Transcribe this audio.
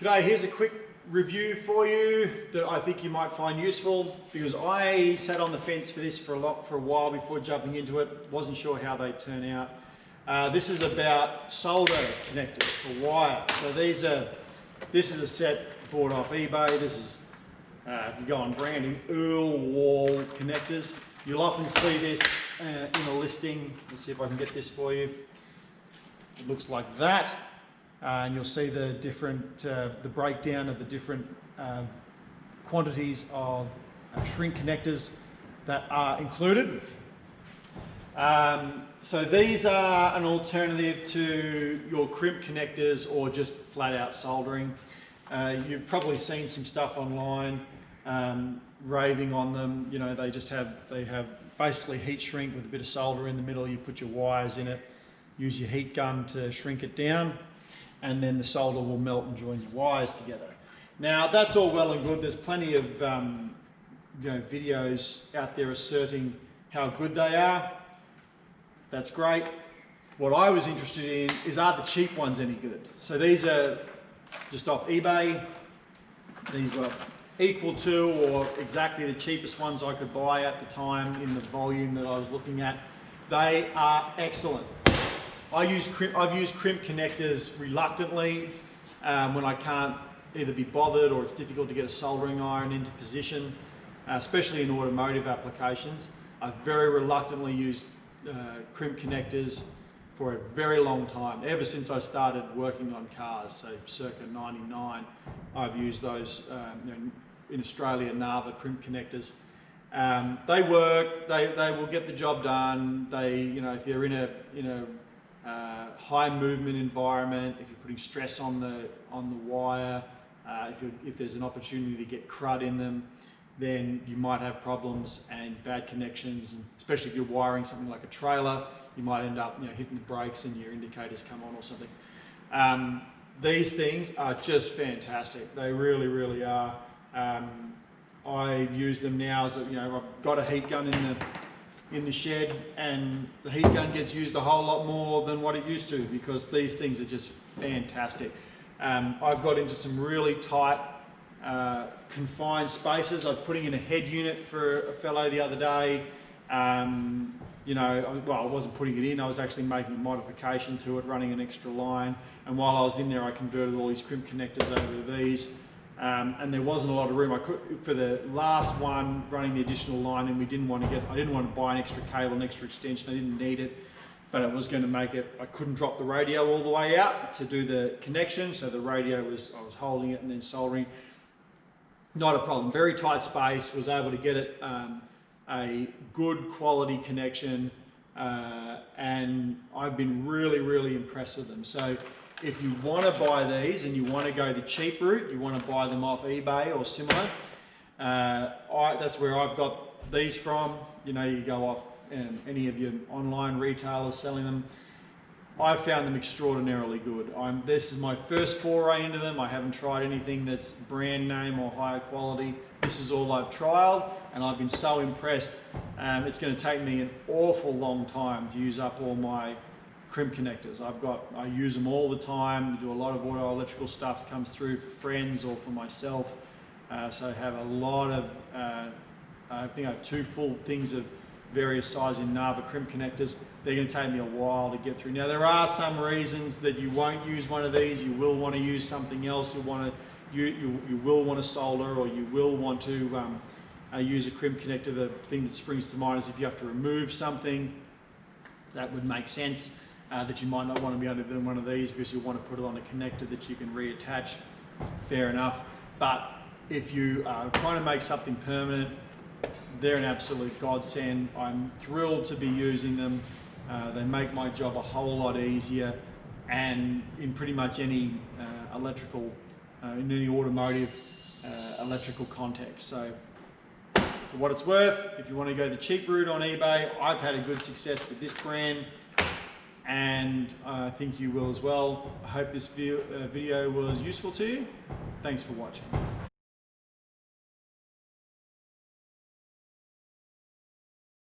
G'day, here's a quick review for you that I think you might find useful, because I sat on the fence for this for a while before jumping into it. Wasn't sure how they'd turn out. This is about solder connectors for wire. So this is a set bought off eBay. This is if you go on brand new Urlwall connectors. You'll often see this in a listing. Let's see if I can get this for you. It looks like that. And you'll see the different, the breakdown of the different quantities of shrink connectors that are included. So these are an alternative to your crimp connectors or just flat out soldering. You've probably seen some stuff online raving on them. You know, they have basically heat shrink with a bit of solder in the middle. You put your wires in it, use your heat gun to shrink it down, and then the solder will melt and join your wires together. Now that's all well and good. There's plenty of videos out there asserting how good they are. That's great. What I was interested in is, are the cheap ones any good? So these are just off eBay. These were equal to or exactly the cheapest ones I could buy at the time in the volume that I was looking at. They are excellent. I've used crimp connectors reluctantly when I can't either be bothered or it's difficult to get a soldering iron into position, especially in automotive applications. I've very reluctantly used crimp connectors for a very long time, ever since I started working on cars, so circa '99. I've used those in Australia, Narva crimp connectors. They work, they will get the job done. If you're in a high movement environment, if you're putting stress on the wire, if there's an opportunity to get crud in them, then you might have problems and bad connections, and especially if you're wiring something like a trailer, you might end up hitting the brakes and your indicators come on or something. These things are just fantastic. They really, really are. I use them now as I've got a heat gun in the shed, and the heat gun gets used a whole lot more than what it used to, because these things are just fantastic. I've got into some really tight confined spaces. I was putting in a head unit for a fellow the other day. Well, I wasn't putting it in, I was actually making a modification to it, running an extra line, and while I was in there I converted all these crimp connectors over to these. And there wasn't a lot of room. I could, for the last one, running the additional line, and I didn't want to buy an extra cable, an extra extension. I didn't need it, but it was going to make it. I couldn't drop the radio all the way out to do the connection, so the radio I was holding it and then soldering. Not a problem. Very tight space. Was able to get it a good quality connection, and I've been really, really impressed with them. So if you want to buy these and you want to go the cheap route, you want to buy them off eBay or similar, that's where I've got these from. You go off any of your online retailers selling them. I found them extraordinarily good. This is my first foray into them. I haven't tried anything that's brand name or higher quality. This is all I've trialed, and I've been so impressed. It's going to take me an awful long time to use up all my crimp connectors. I use them all the time. Do a lot of auto electrical stuff that comes through for friends or for myself. So I have a lot of, I think I have 2 full things of various size in Narva crimp connectors. They're going to take me a while to get through. Now there are some reasons that you won't use one of these. You will want to use something else. You will want to solder, or you will want to use a crimp connector. The thing that springs to mind is if you have to remove something, that would make sense. That you might not want to be able to do one of these, because you want to put it on a connector that you can reattach. Fair enough. But if you are trying to make something permanent, they're an absolute godsend. I'm thrilled to be using them. They make my job a whole lot easier, and in pretty much any electrical, in any automotive electrical context. So for what it's worth, if you want to go the cheap route on eBay, I've had a good success with this brand, and I think you will as well. I hope this video was useful to you. Thanks for watching.